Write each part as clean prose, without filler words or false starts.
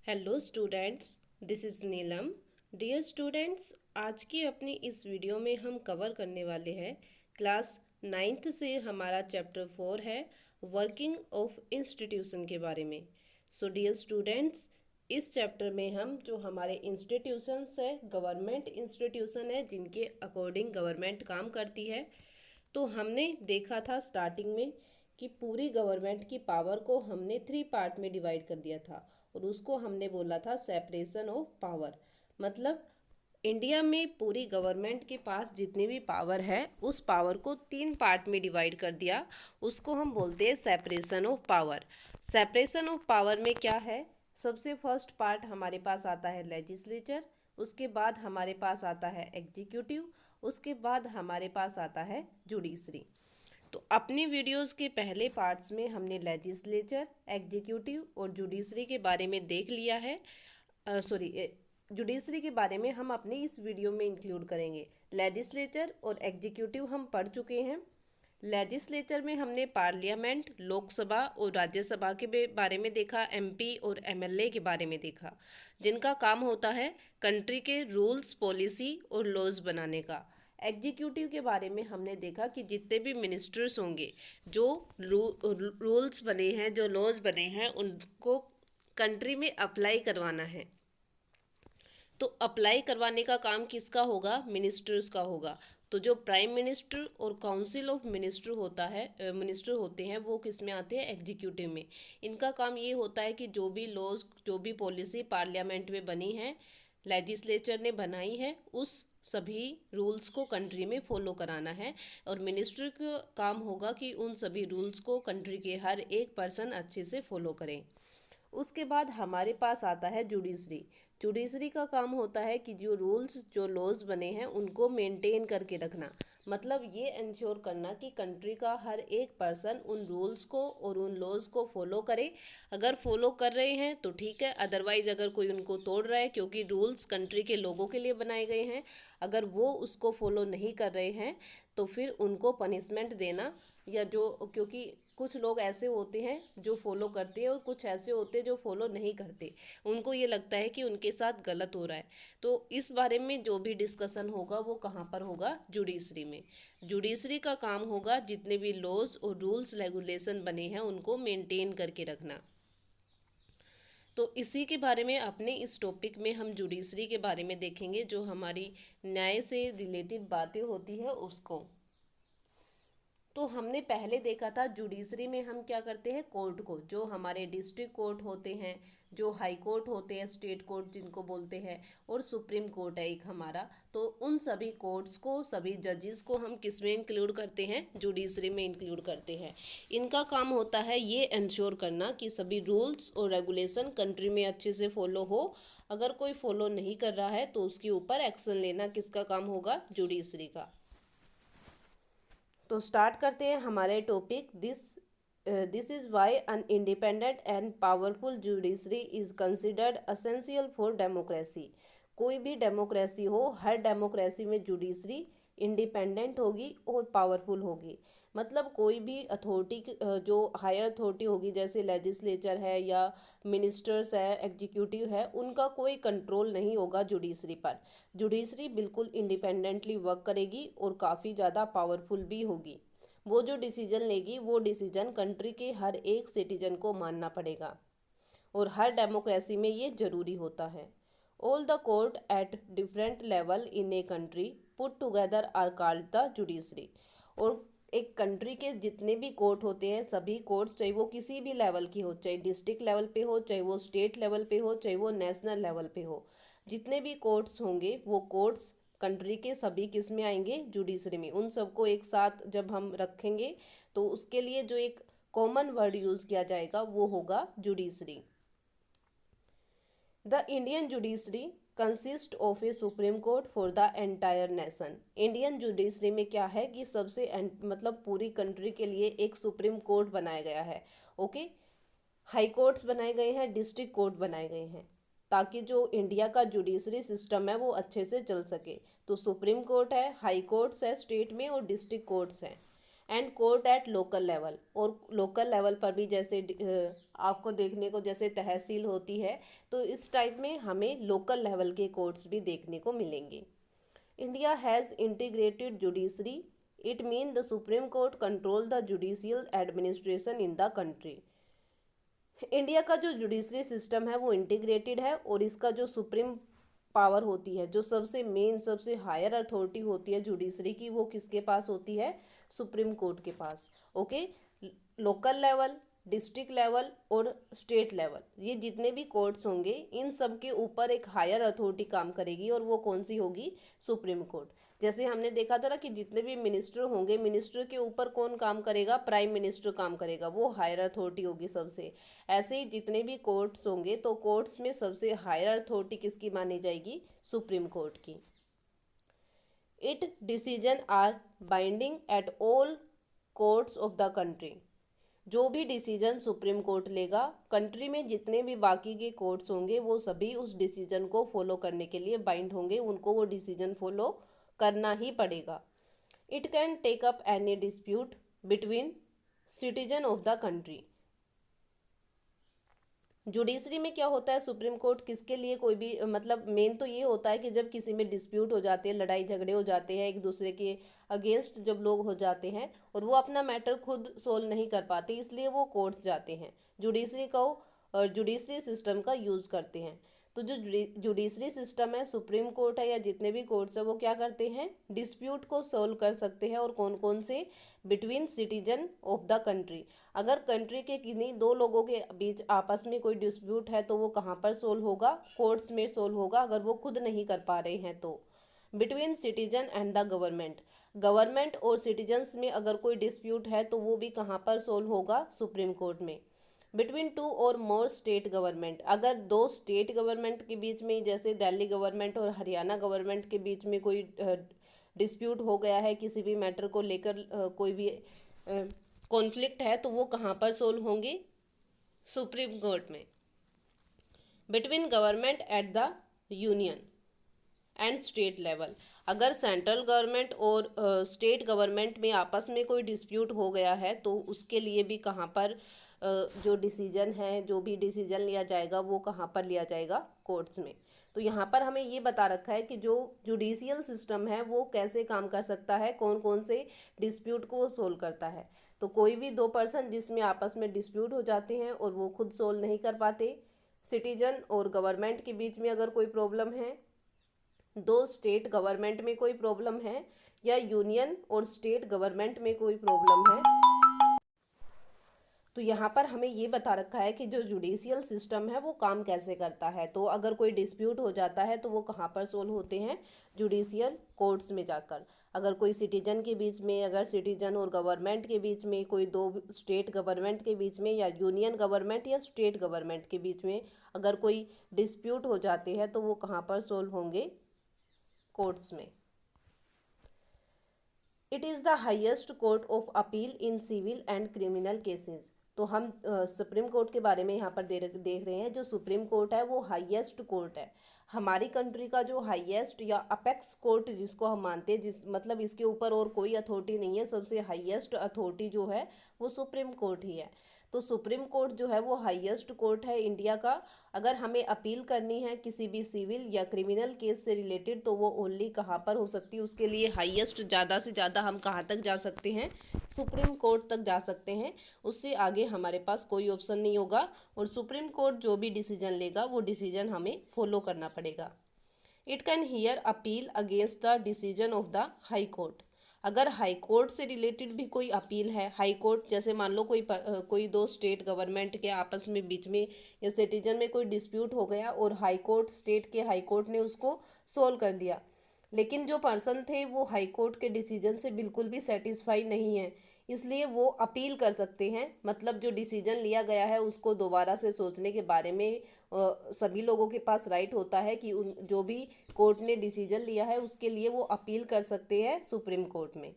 Hello students, this is Neelam. Dear students, आज की अपनी इस वीडियो में हम कवर करने वाले हैं क्लास 9th से हमारा चैप्टर 4 है वर्किंग ऑफ इंस्टीट्यूशन के बारे में। सो डियर स्टूडेंट्स, इस चैप्टर में हम जो हमारे इंस्टीट्यूशंस है, गवर्नमेंट इंस्टीट्यूशन है जिनके अकॉर्डिंग गवर्नमेंट काम करती है, तो हमने देखा था स्टार्टिंग में कि पूरी गवर्नमेंट की पावर को हमने 3 पार्ट में डिवाइड कर दिया था और उसको हमने बोला था सेपरेशन ऑफ पावर। मतलब इंडिया में पूरी गवर्नमेंट के पास जितनी भी पावर है उस पावर को 3 पार्ट में डिवाइड कर दिया। उसको हम बोलते हैं separation of power. Separation of power में क्या है? सबसे फर्स्ट पार्ट हमारे पास आता है लेजिस्लेचर, उसके बाद हमारे पास आता है एग्जीक्यूटिव, उसके बाद हमारे पास आता है जुडिशरी। तो अपनी वीडियोस के पहले पार्ट्स में हमने लेजिस्लेचर, एग्जीक्यूटिव और जुडिशरी के बारे में देख लिया है। जुडिशरी के बारे में हम अपनी इस वीडियो में इंक्लूड करेंगे। लेजिस्लेचर और एग्जीक्यूटिव हम पढ़ चुके हैं। लेजिस्लेचर में हमने पार्लियामेंट, लोकसभा और राज्यसभा के बारे में देखा, एमपी और एमएलए के बारे में देखा, जिनका काम होता है कंट्री के रूल्स, पॉलिसी और लॉज बनाने का। एग्जीक्यूटिव के बारे में हमने देखा कि जितने भी मिनिस्टर्स होंगे, जो रूल्स बने हैं, जो लॉज बने हैं, उनको कंट्री में अप्लाई करवाना है। तो अप्लाई करवाने का काम किसका होगा? मिनिस्टर्स का होगा। तो जो प्राइम मिनिस्टर और काउंसिल ऑफ मिनिस्टर होता है, मिनिस्टर होते हैं, वो किस में आते हैं? एग्जीक्यूटिव में। इनका काम ये होता है कि जो भी लॉज, जो भी पॉलिसी पार्लियामेंट में बनी है, लेजिस्लेचर ने बनाई है, उस सभी रूल्स को कंट्री में फॉलो कराना है। और मिनिस्टर का काम होगा कि उन सभी रूल्स को कंट्री के हर एक पर्सन अच्छे से फॉलो करें। उसके बाद हमारे पास आता है जुडिशरी। जुडिशरी का काम होता है कि जो रूल्स, जो लॉज बने हैं, उनको मेंटेन करके रखना। मतलब ये इंश्योर करना कि कंट्री का हर एक पर्सन उन रूल्स को और उन लॉज को फॉलो करे। अगर फॉलो कर रहे हैं तो ठीक है, अदरवाइज अगर कोई उनको तोड़ रहा है, क्योंकि रूल्स कंट्री के लोगों के लिए बनाए गए हैं, अगर वो उसको फॉलो नहीं कर रहे हैं तो फिर उनको पनिशमेंट देना, या जो, क्योंकि कुछ लोग ऐसे होते हैं जो फॉलो करते हैं और कुछ ऐसे होते हैं जो फॉलो नहीं करते, उनको ये लगता है कि उनके साथ गलत हो रहा है। तो इस बारे में जो भी डिस्कशन होगा वो कहाँ पर होगा? जुडिशरी में। जुडिशरी का काम होगा जितने भी लॉज और रूल्स रेगुलेशन बने हैं उनको मेंटेन करके रखना। तो इसी के बारे में अपने इस टॉपिक में हम जुडिशरी के बारे में देखेंगे, जो हमारी न्याय से रिलेटेड बातें होती है उसको। तो हमने पहले देखा था जुडिशरी में हम क्या करते हैं? कोर्ट को, जो हमारे डिस्ट्रिक्ट कोर्ट होते हैं, जो हाई कोर्ट होते हैं, स्टेट कोर्ट जिनको बोलते हैं, और सुप्रीम कोर्ट है एक हमारा, तो उन सभी कोर्ट्स को, सभी जजेस को हम किस में इंक्लूड करते हैं? जुडिशरी में इंक्लूड करते हैं। इनका काम होता है ये इंश्योर करना कि सभी रूल्स और रेगुलेशन कंट्री में अच्छे से फॉलो हो। अगर कोई फॉलो नहीं कर रहा है तो उसके ऊपर एक्शन लेना किसका काम होगा? जुडिशरी का। तो स्टार्ट करते हैं हमारे topic. This is why an independent and powerful judiciary is considered essential for democracy. कोई भी डेमोक्रेसी हो, हर डेमोक्रेसी में जुडिशरी इंडिपेंडेंट होगी और पावरफुल होगी। मतलब कोई भी अथॉरिटी, जो हायर अथॉरिटी होगी, जैसे लेजिस्लेचर है या मिनिस्टर्स है, एग्जीक्यूटिव है, उनका कोई कंट्रोल नहीं होगा जुडिशरी पर। जुडिशरी बिल्कुल इंडिपेंडेंटली वर्क करेगी और काफ़ी ज़्यादा पावरफुल भी होगी। वो जो डिसीजन लेगी वो डिसीजन कंट्री के हर एक सिटीजन को मानना पड़ेगा, और हर डेमोक्रेसी में ये ज़रूरी होता है। All the court at different level in a country put together are called the judiciary. और एक कंट्री के जितने भी कोर्ट होते हैं, सभी कोर्ट्स, चाहे वो किसी भी लेवल की हो, चाहे डिस्ट्रिक्ट लेवल पे हो, चाहे वो स्टेट लेवल पे हो, चाहे वो नेशनल लेवल पे हो, जितने भी कोर्ट्स होंगे वो कोर्ट्स कंट्री के सभी किस में आएंगे? जुडिशरी में। उन सबको एक साथ जब हम रखेंगे तो उसके लिए जो एक कॉमन वर्ड यूज़ किया जाएगा वो होगा judiciary. The Indian judiciary consist of a supreme court for the entire nation. Indian judiciary में क्या है कि मतलब पूरी कंट्री के लिए एक सुप्रीम कोर्ट बनाया गया है। ओके, हाई कोर्ट्स बनाए गए हैं, डिस्ट्रिक्ट कोर्ट बनाए गए हैं, ताकि जो इंडिया का जुडिशरी सिस्टम है वो अच्छे से चल सके। तो सुप्रीम कोर्ट है, हाई कोर्ट्स है स्टेट में, और डिस्ट्रिक्ट कोर्ट्स हैं। And court at local level, और लोकल लेवल पर भी जैसे आपको देखने को जैसे तहसील होती है, तो इस टाइप में हमें लोकल लेवल के कोर्ट्स भी देखने को मिलेंगे। India has integrated judiciary, it mean the supreme court control the judicial administration in the country. India का जो जुडिशरी सिस्टम है वो इंटीग्रेटेड है, और इसका जो सुप्रीम पावर होती है, जो सबसे मेन सबसे हायर अथॉरिटी होती है जुडिशरी की, वो किसके पास होती है? सुप्रीम कोर्ट के पास। Okay, local level, district level और स्टेट लेवल, ये जितने भी कोर्ट्स होंगे इन सब के ऊपर एक हायर अथॉरिटी काम करेगी, और वो कौन सी होगी? Supreme court. जैसे हमने देखा था ना कि जितने भी मिनिस्टर होंगे, मिनिस्टर के ऊपर कौन काम करेगा? प्राइम मिनिस्टर काम करेगा, वो हायर अथॉरिटी होगी सबसे। ऐसे ही जितने भी कोर्ट्स होंगे, तो कोर्ट्स में सबसे हायर अथॉरिटी किसकी मानी जाएगी? सुप्रीम कोर्ट की। It decision are binding at all courts of the country. जो भी डिसीजन सुप्रीम कोर्ट लेगा, कंट्री में जितने भी बाकी के कोर्ट्स होंगे वो सभी उस डिसीजन को फॉलो करने के लिए बाइंड होंगे, उनको वो डिसीजन फॉलो करना ही पड़ेगा। It can take up any dispute between citizen of the country. Judiciary में क्या होता है? सुप्रीम कोर्ट किसके लिए कोई भी मतलब मेन तो ये होता है कि जब किसी में डिस्प्यूट हो जाते हैं, लड़ाई झगड़े हो जाते हैं, एक दूसरे के अगेंस्ट जब लोग हो जाते हैं और वो अपना मैटर खुद सोल्व नहीं कर पाते, इसलिए वो कोर्ट्स जाते हैं, जुडिशरी को जुडिशरी सिस्टम का यूज़ करते हैं। तो जो जुडिशरी सिस्टम है, सुप्रीम कोर्ट है या जितने भी कोर्ट्स है, वो क्या करते हैं? डिस्प्यूट को सोल्व कर सकते हैं, और कौन कौन से? Between citizen of the country. अगर कंट्री के किन्हीं दो लोगों के बीच आपस में कोई डिस्प्यूट है तो वो कहाँ पर सोल्व होगा? कोर्ट्स में सोल्व होगा, अगर वो खुद नहीं कर पा रहे हैं तो। Between citizen and the government, government और सिटीजन्स में अगर कोई डिस्प्यूट है तो वो भी कहाँ पर सोल्व होगा? सुप्रीम कोर्ट में। बिटवीन टू और मोर स्टेट गवर्नमेंट, अगर दो स्टेट गवर्नमेंट के बीच में, जैसे दिल्ली गवर्नमेंट और हरियाणा गवर्नमेंट के बीच में कोई डिस्प्यूट हो गया है किसी भी मैटर को लेकर, कोई भी कॉन्फ्लिक्ट है, तो वो कहाँ पर सोल्व होंगे? सुप्रीम कोर्ट में। Between government at the union and state level, अगर सेंट्रल गवर्नमेंट और स्टेट गवर्नमेंट में आपस में कोई डिस्प्यूट हो गया है तो उसके लिए भी कहाँ पर जो डिसीजन है, जो भी डिसीजन लिया जाएगा वो कहाँ पर लिया जाएगा? कोर्ट्स में। तो यहाँ पर हमें ये बता रखा है कि जो जुडिशियल सिस्टम है वो कैसे काम कर सकता है, कौन कौन से डिस्प्यूट को सोल्व करता है। तो कोई भी दो पर्सन जिसमें आपस में डिस्प्यूट हो जाते हैं और वो खुद सोल्व नहीं कर पाते, सिटीजन और गवर्नमेंट के बीच में अगर कोई प्रॉब्लम है, दो स्टेट गवर्नमेंट में कोई प्रॉब्लम है, या यूनियन और स्टेट गवर्नमेंट में कोई प्रॉब्लम है, तो यहाँ पर हमें ये बता रखा है कि जो जुडिशियल सिस्टम है वो काम कैसे करता है। तो अगर कोई डिस्प्यूट हो जाता है तो वो कहाँ पर सोल्व होते हैं? जुडिशियल कोर्ट्स में जाकर। अगर कोई सिटीजन के बीच में, अगर सिटीजन और गवर्नमेंट के बीच में, कोई दो स्टेट गवर्नमेंट के बीच में, या यूनियन गवर्नमेंट या स्टेट गवर्नमेंट के बीच में अगर कोई डिस्प्यूट हो जाते हैं तो वो कहाँ पर सोल्व होंगे? कोर्ट्स में। It is the highest court of appeal in civil and criminal cases. तो हम सुप्रीम कोर्ट के बारे में यहाँ पर देख रहे हैं। जो सुप्रीम कोर्ट है वो हाईएस्ट कोर्ट है। हमारी कंट्री का जो हाईएस्ट या अपेक्स कोर्ट जिसको हम मानते हैं, जिस मतलब इसके ऊपर और कोई अथॉरिटी नहीं है, सबसे हाईएस्ट अथॉरिटी जो है वो सुप्रीम कोर्ट ही है। तो सुप्रीम कोर्ट जो है वो हाईएस्ट कोर्ट है इंडिया का। अगर हमें अपील करनी है किसी भी सिविल या क्रिमिनल केस से रिलेटेड तो वो ओनली कहाँ पर हो सकती है? उसके लिए हाईएस्ट, ज़्यादा से ज़्यादा हम कहाँ तक जा सकते हैं? सुप्रीम कोर्ट तक जा सकते हैं। उससे आगे हमारे पास कोई ऑप्शन नहीं होगा, और सुप्रीम कोर्ट जो भी डिसीजन लेगा वो डिसीजन हमें फॉलो करना पड़ेगा। It can hear appeal against the decision of the high court. अगर हाई कोर्ट से रिलेटेड भी कोई अपील है, हाई कोर्ट जैसे मान लो कोई दो स्टेट गवर्नमेंट के आपस में बीच में या सिटीजन में कोई डिस्प्यूट हो गया और हाई कोर्ट, स्टेट के हाई कोर्ट ने उसको सोल्व कर दिया, लेकिन जो पर्सन थे वो हाई कोर्ट के डिसीजन से बिल्कुल भी सेटिस्फाई नहीं है, इसलिए वो अपील कर सकते हैं। मतलब जो डिसीजन लिया गया है उसको दोबारा से सोचने के बारे में सभी लोगों के पास राइट होता है कि उन जो भी कोर्ट ने डिसीजन लिया है उसके लिए वो अपील कर सकते हैं सुप्रीम कोर्ट में।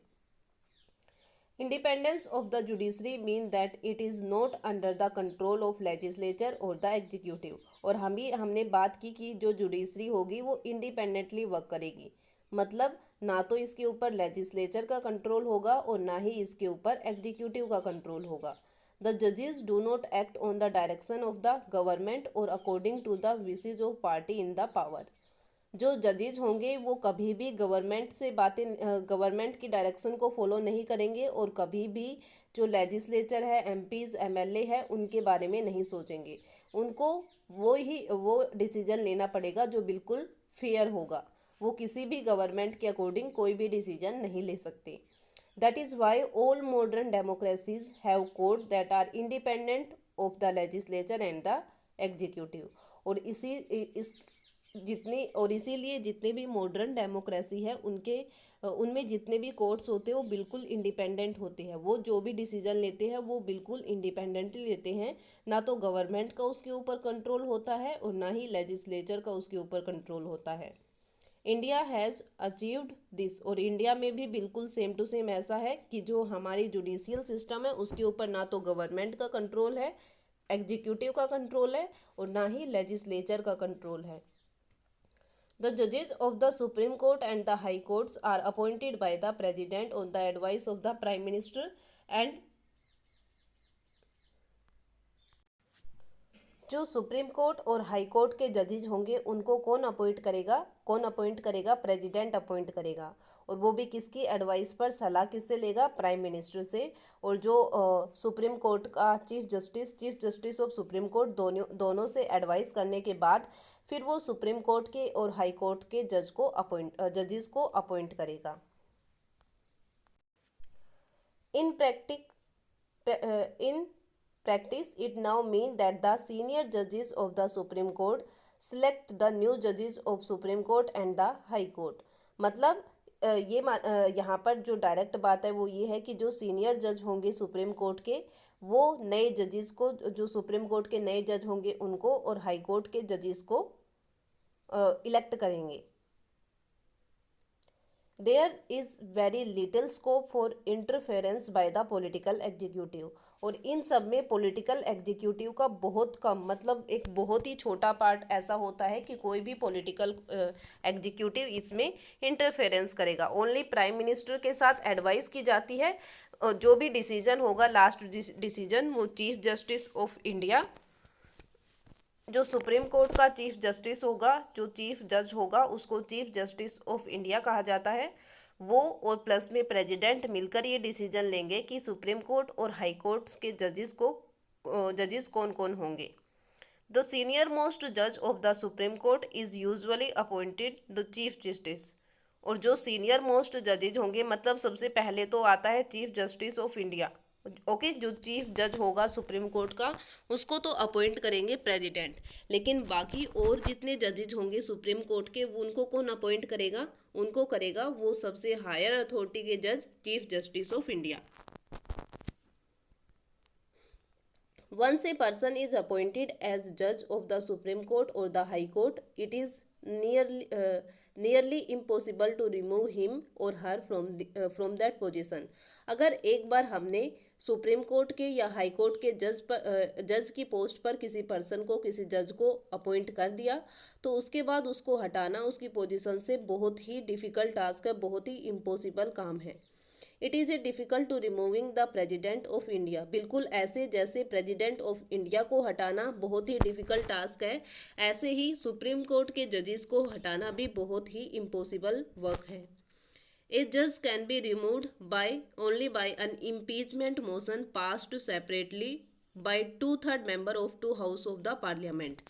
Independence of the judiciary mean that it is not under the control of legislature और द एग्जीक्यूटिव। और हमने बात की कि जो जुडिशरी होगी वो इंडिपेंडेंटली वर्क करेगी, मतलब ना तो इसके ऊपर लेजिस्लेचर का कंट्रोल होगा और ना ही इसके ऊपर एग्जीक्यूटिव का कंट्रोल होगा। द जजेस do not act on the direction of the government और according to the wishes of party in the power. जो जजेज होंगे वो कभी भी गवर्नमेंट की डायरेक्शन को फॉलो नहीं करेंगे और कभी भी जो लेजिस्लेचर है, एमपीज, एमएलए है, उनके बारे में नहीं सोचेंगे। उनको वो डिसीजन लेना पड़ेगा जो बिल्कुल फेयर होगा। वो किसी भी गवर्नमेंट के अकॉर्डिंग कोई भी डिसीजन नहीं ले सकते। That is why all modern democracies have court that are independent of the legislature and the executive. और इसीलिए जितने भी मॉडर्न डेमोक्रेसी है उनमें जितने भी कोर्ट्स होते हैं वो बिल्कुल इंडिपेंडेंट होते हैं। वो जो भी डिसीजन लेते हैं वो बिल्कुल इंडिपेंडेंटली लेते हैं। ना तो गवर्नमेंट का उसके ऊपर कंट्रोल होता है और ना ही लेजिस्लेचर का उसके ऊपर कंट्रोल होता है। India has achieved this. और इंडिया में भी बिल्कुल सेम टू सेम ऐसा है कि जो हमारी जुडिशियल सिस्टम है उसके ऊपर ना तो गवर्नमेंट का कंट्रोल है, एग्जीक्यूटिव का कंट्रोल है और ना ही लेजिस्लेचर का कंट्रोल है। The judges of the Supreme Court and the High Courts are appointed by the President on the advice of the Prime Minister and जो सुप्रीम कोर्ट और हाई कोर्ट के जजेज होंगे उनको कौन अपॉइंट करेगा? प्रेसिडेंट अपॉइंट करेगा। और वो भी किसकी एडवाइस पर? सलाह किससे लेगा? प्राइम मिनिस्टर से। और जो सुप्रीम कोर्ट का chief justice of supreme court दोनों से एडवाइस करने के बाद फिर वो सुप्रीम कोर्ट के और हाई कोर्ट के जजेस को अपॉइंट करेगा। इन practice, it now means that the senior judges of the Supreme Court select the new judges of Supreme Court and the High Court। मतलब यहाँ पर जो डायरेक्ट बात है वो ये है कि जो सीनियर जज होंगे सुप्रीम कोर्ट के वो नए जजेस को, जो सुप्रीम कोर्ट के नए जज होंगे उनको और हाई कोर्ट के जजेस को इलेक्ट करेंगे। There is very little scope for interference by the political executive. और इन सब में पॉलिटिकल एग्जीक्यूटिव का बहुत कम, मतलब एक बहुत ही छोटा पार्ट ऐसा होता है कि कोई भी पॉलिटिकल एग्जीक्यूटिव इसमें इंटरफेरेंस करेगा। ओनली प्राइम मिनिस्टर के साथ एडवाइस की जाती है। जो भी डिसीजन होगा, लास्ट डिसीजन, वो चीफ जस्टिस ऑफ इंडिया, जो सुप्रीम कोर्ट का चीफ जस्टिस होगा, जो चीफ जज होगा, उसको चीफ जस्टिस ऑफ इंडिया कहा जाता है। वो और प्लस में प्रेसिडेंट मिलकर ये डिसीजन लेंगे कि सुप्रीम कोर्ट और हाई कोर्ट्स के जजेस कौन कौन होंगे। द सीनियर मोस्ट जज of the supreme court is usually appointed the chief justice. और जो सीनियर मोस्ट जजेज होंगे, मतलब सबसे पहले तो आता है chief justice of India. Okay, जो चीफ जज होगा सुप्रीम कोर्ट का उसको तो अपॉइंट करेंगे प्रेसिडेंट, लेकिन बाकी और जितने जजेज होंगे सुप्रीम कोर्ट के उनको कौन अपॉइंट करेगा? उनको करेगा वो सबसे हायर अथॉरिटी के जज, chief justice of India. Once a person is appointed as judge of the Supreme Court or the High Court, it is nearly impossible to remove him or her from that position। अगर एक बार हमने supreme court के या high court के जज की post पर किसी पर्सन को, किसी जज को अपॉइंट कर दिया तो उसके बाद उसको हटाना उसकी पोजीशन से बहुत ही डिफ़िकल्ट टास्क है, बहुत ही इम्पॉसिबल काम है। It is a difficult to removing the president of India. बिल्कुल ऐसे जैसे प्रेजिडेंट ऑफ इंडिया को हटाना बहुत ही डिफ़िकल्ट टास्क है, ऐसे ही सुप्रीम कोर्ट के जजेस को हटाना भी बहुत ही इम्पॉसिबल वर्क है। ए जज can be removed only by an impeachment motion passed separately by 2/3 member of 2 house of the parliament.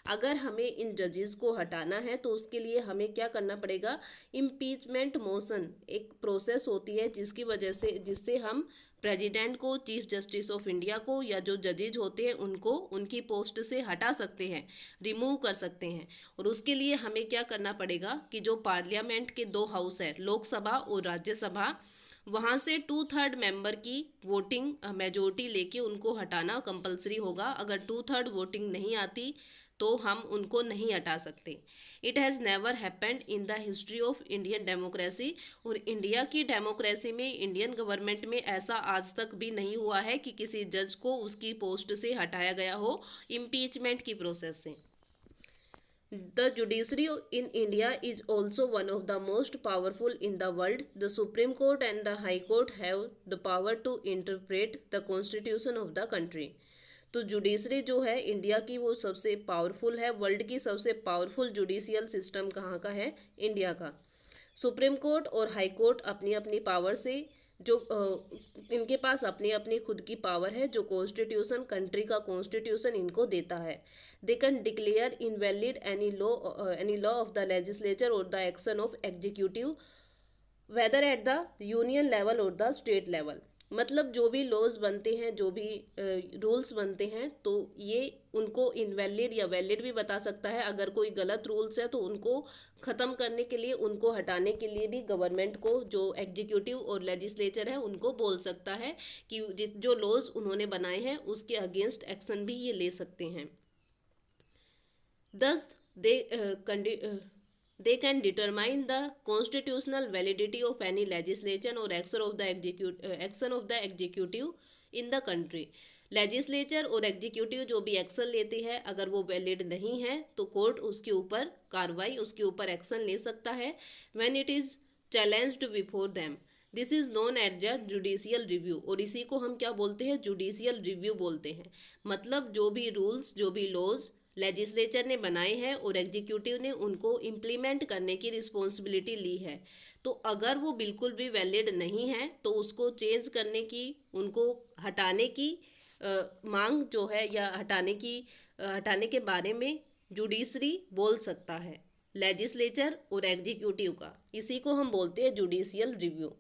अगर हमें इन जजेस को हटाना है तो उसके लिए हमें क्या करना पड़ेगा? इम्पीचमेंट मोशन एक प्रोसेस होती है जिससे हम प्रेसिडेंट को, चीफ जस्टिस ऑफ इंडिया को या जो जजेज होते हैं उनको उनकी पोस्ट से हटा सकते हैं, रिमूव कर सकते हैं। और उसके लिए हमें क्या करना पड़ेगा कि जो पार्लियामेंट के 2 हाउस है, लोकसभा और राज्यसभा, वहाँ से 2/3 मेंबर की वोटिंग मेजोरिटी लेके उनको हटाना कंपलसरी होगा। अगर 2/3 वोटिंग नहीं आती तो हम उनको नहीं हटा सकते। It has never happened in the history of Indian democracy. और इंडिया की डेमोक्रेसी में, इंडियन गवर्नमेंट में ऐसा आज तक भी नहीं हुआ है कि किसी जज को उसकी पोस्ट से हटाया गया हो इम्पीचमेंट की प्रोसेस से। The judiciary in India is also one of the most powerful in the world. The Supreme Court and the High Court have the power to interpret the constitution of the country. तो judiciary जो है India की वो सबसे powerful है, world की सबसे powerful judicial system कहाँ का है? इंडिया का। सुप्रीम कोर्ट और हाई कोर्ट अपनी अपनी पावर से जो इनके पास अपनी अपनी खुद की पावर है, जो कॉन्स्टिट्यूशन कंट्री का कॉन्स्टिट्यूशन इनको देता है। They can declare invalid any law of the legislature और the action of executive whether at the union level और द स्टेट लेवल। मतलब जो भी लॉज बनते हैं, जो भी रूल्स बनते हैं, तो ये उनको इनवैलिड या वैलिड भी बता सकता है। अगर कोई गलत रूल्स है तो उनको ख़त्म करने के लिए, उनको हटाने के लिए भी गवर्नमेंट को, जो एग्जीक्यूटिव और लेजिस्लेचर है, उनको बोल सकता है कि जो लॉज उन्होंने बनाए हैं उसके अगेंस्ट एक्शन भी ये ले सकते हैं। Thus, they can determine the constitutional validity of any legislation or action of the executive in the country. Legislature और एग्जीक्यूटिव जो भी एक्शन लेते हैं, अगर वो वैलिड नहीं है तो कोर्ट उसके ऊपर कार्रवाई, उसके ऊपर एक्शन ले सकता है। When it is challenged before them, this is known as the judicial review. और इसी को हम क्या बोलते हैं? जुडिशियल रिव्यू बोलते हैं। मतलब जो भी रूल्स, जो भी लॉज लेजिस्लेचर ने बनाए हैं और एग्जीक्यूटिव ने उनको इम्प्लीमेंट करने की रिस्पॉन्सिबिलिटी ली है, तो अगर वो बिल्कुल भी वैलिड नहीं है तो उसको चेंज करने की, उनको हटाने की मांग जो है, या हटाने के बारे में जुडिशरी बोल सकता है, लेजिस्लेचर और एग्जीक्यूटिव का। इसी को हम बोलते हैं judicial review.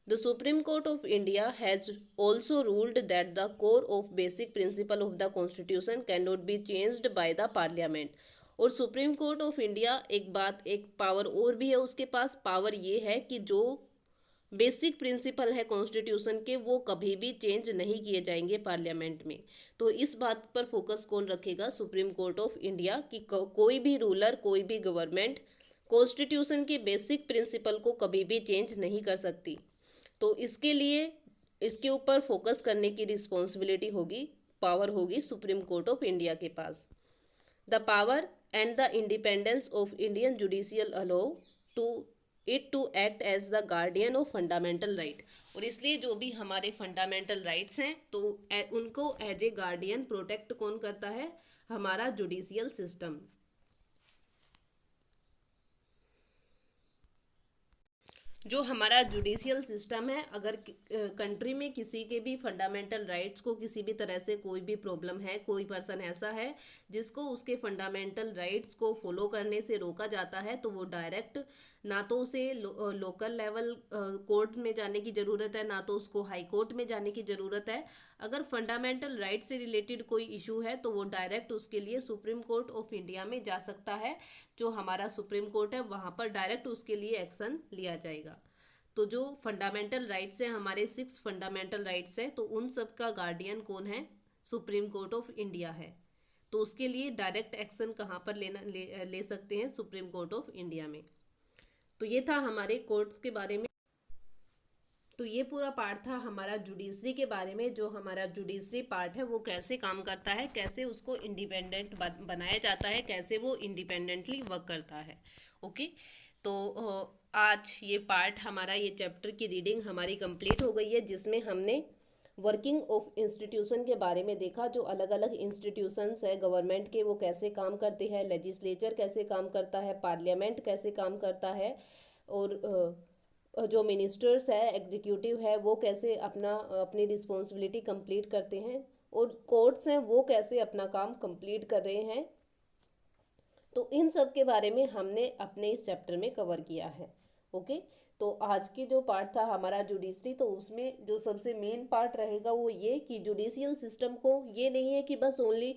The Supreme Court of India has also ruled that the core of basic principle of the Constitution cannot be changed by the Parliament. और सुप्रीम कोर्ट ऑफ इंडिया एक power और भी है उसके पास। पावर ये है कि जो बेसिक प्रिंसिपल है कॉन्स्टिट्यूशन के, वो कभी भी चेंज नहीं किए जाएंगे पार्लियामेंट में। तो इस बात पर फोकस कौन रखेगा? सुप्रीम कोर्ट ऑफ इंडिया कि कोई भी रूलर, कोई भी गवर्नमेंट कॉन्स्टिट्यूशन के बेसिक प्रिंसिपल को कभी भी चेंज नहीं कर सकती। तो इसके लिए इसके ऊपर फोकस करने की रिस्पॉन्सिबिलिटी होगी, पावर होगी सुप्रीम कोर्ट ऑफ इंडिया के पास। The power and the independence of Indian judicial allow to act as the guardian of fundamental right. और इसलिए जो भी हमारे फंडामेंटल राइट्स हैं, तो उनको एज ए गार्डियन प्रोटेक्ट कौन करता है? हमारा जुडिशियल सिस्टम। जो हमारा जुडिशियल सिस्टम है, अगर कंट्री में किसी के भी फंडामेंटल राइट्स को किसी भी तरह से कोई भी प्रॉब्लम है, कोई पर्सन ऐसा है जिसको उसके फंडामेंटल राइट्स को फॉलो करने से रोका जाता है, तो वो डायरेक्ट ना तो उसे लोकल लेवल कोर्ट में जाने की ज़रूरत है, ना तो उसको हाई कोर्ट में जाने की ज़रूरत है। अगर फंडामेंटल राइट से रिलेटेड कोई इशू है तो वो डायरेक्ट उसके लिए सुप्रीम कोर्ट ऑफ इंडिया में जा सकता है। जो हमारा सुप्रीम कोर्ट है वहाँ पर डायरेक्ट उसके लिए एक्शन लिया जाएगा। तो जो फंडामेंटल राइट्स हैं, हमारे 6 फंडामेंटल राइट्स हैं, तो उन सब का गार्डियन कौन है? सुप्रीम कोर्ट ऑफ इंडिया है। तो उसके लिए डायरेक्ट एक्शन कहाँ पर ले सकते हैं? सुप्रीम कोर्ट ऑफ इंडिया में। तो ये था हमारे कोर्ट्स के बारे में। तो ये पूरा पार्ट था हमारा जुडिशरी के बारे में। जो हमारा जुडिशरी पार्ट है वो कैसे काम करता है, कैसे उसको इंडिपेंडेंट बनाया जाता है, कैसे वो इंडिपेंडेंटली वर्क करता है। ओके, तो आज ये पार्ट हमारा, ये चैप्टर की रीडिंग हमारी कंप्लीट हो गई है, जिसमें हमने वर्किंग ऑफ इंस्टीट्यूशन के बारे में देखा। जो अलग अलग इंस्टीट्यूशंस है गवर्नमेंट के, वो कैसे काम करते हैं, लेजिस्लेचर कैसे काम करता है, पार्लियामेंट कैसे काम करता है, और जो मिनिस्टर्स है, एग्जीक्यूटिव है, वो कैसे अपनी रिस्पॉन्सिबिलिटी कंप्लीट करते हैं, और कोर्ट्स हैं वो कैसे अपना काम कंप्लीट कर रहे हैं। तो इन सब के बारे में हमने अपने इस चैप्टर में कवर किया है। ओके, तो आज की जो पार्ट था हमारा जुडिशरी, तो उसमें जो सबसे मेन पार्ट रहेगा वो ये कि जुडिशियल सिस्टम को, ये नहीं है कि बस ओनली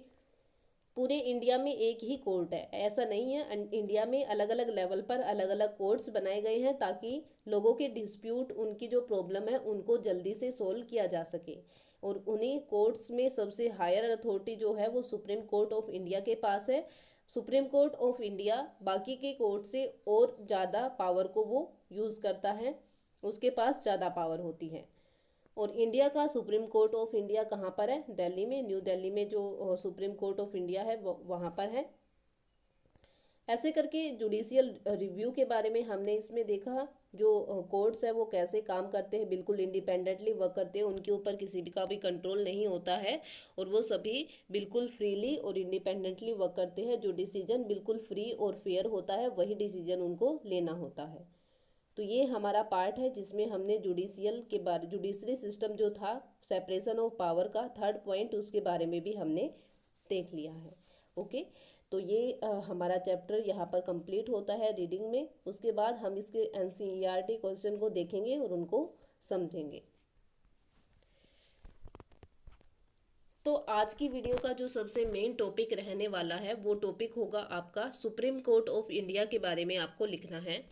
पूरे इंडिया में एक ही कोर्ट है, ऐसा नहीं है। इंडिया में अलग अलग लेवल पर अलग अलग कोर्ट्स बनाए गए हैं ताकि लोगों के डिस्प्यूट, उनकी जो प्रॉब्लम है, उनको जल्दी से सोल्व किया जा सके। और उन्हीं कोर्ट्स में सबसे हायर अथॉरिटी जो है वो सुप्रीम कोर्ट ऑफ इंडिया के पास है। सुप्रीम कोर्ट ऑफ इंडिया बाकी के कोर्ट से और ज़्यादा पावर को वो यूज़ करता है, उसके पास ज़्यादा पावर होती है। और इंडिया का सुप्रीम कोर्ट ऑफ इंडिया कहाँ पर है? दिल्ली में, न्यू दिल्ली में जो सुप्रीम कोर्ट ऑफ इंडिया है वो वहाँ पर है। ऐसे करके जुडिशियल रिव्यू के बारे में हमने इसमें देखा, जो कोर्ट्स है वो कैसे काम करते हैं, बिल्कुल इंडिपेंडेंटली वर्क करते हैं, उनके ऊपर किसी भी का भी कंट्रोल नहीं होता है और वो सभी बिल्कुल फ्रीली और इंडिपेंडेंटली वर्क करते हैं। जो डिसीजन बिल्कुल फ्री और फेयर होता है वही डिसीजन उनको लेना होता है। तो ये हमारा पार्ट है जिसमें हमने जुडिशियल के बारे, जुडिशरी सिस्टम जो था सेपरेशन ऑफ पावर का थर्ड पॉइंट, उसके बारे में भी हमने देख लिया है। ओके, तो ये हमारा चैप्टर यहाँ पर कंप्लीट होता है रीडिंग में। उसके बाद हम इसके एनसीईआरटी क्वेश्चन को देखेंगे और उनको समझेंगे। तो आज की वीडियो का जो सबसे मेन टॉपिक रहने वाला है वो टॉपिक होगा आपका सुप्रीम कोर्ट ऑफ इंडिया के बारे में आपको लिखना है।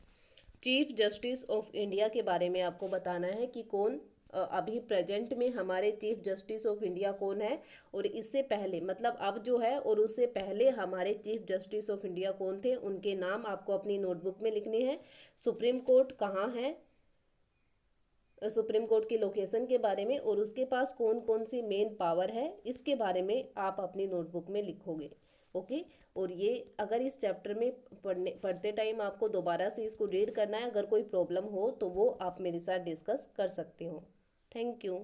चीफ जस्टिस ऑफ इंडिया के बारे में आपको बताना है कि कौन अभी प्रेजेंट में हमारे चीफ जस्टिस ऑफ इंडिया कौन है, और इससे पहले मतलब अब जो है और उससे पहले हमारे चीफ जस्टिस ऑफ इंडिया कौन थे, उनके नाम आपको अपनी नोटबुक में लिखने हैं। सुप्रीम कोर्ट कहाँ है, सुप्रीम कोर्ट की लोकेशन के बारे में, और उसके पास कौन कौन सी मेन पावर है, इसके बारे में आप अपनी नोटबुक में लिखोगे। ओके, और ये अगर इस चैप्टर में पढ़ते टाइम आपको दोबारा से इसको रीड करना है, अगर कोई प्रॉब्लम हो तो वो आप मेरे साथ डिस्कस कर सकते हो। Thank you.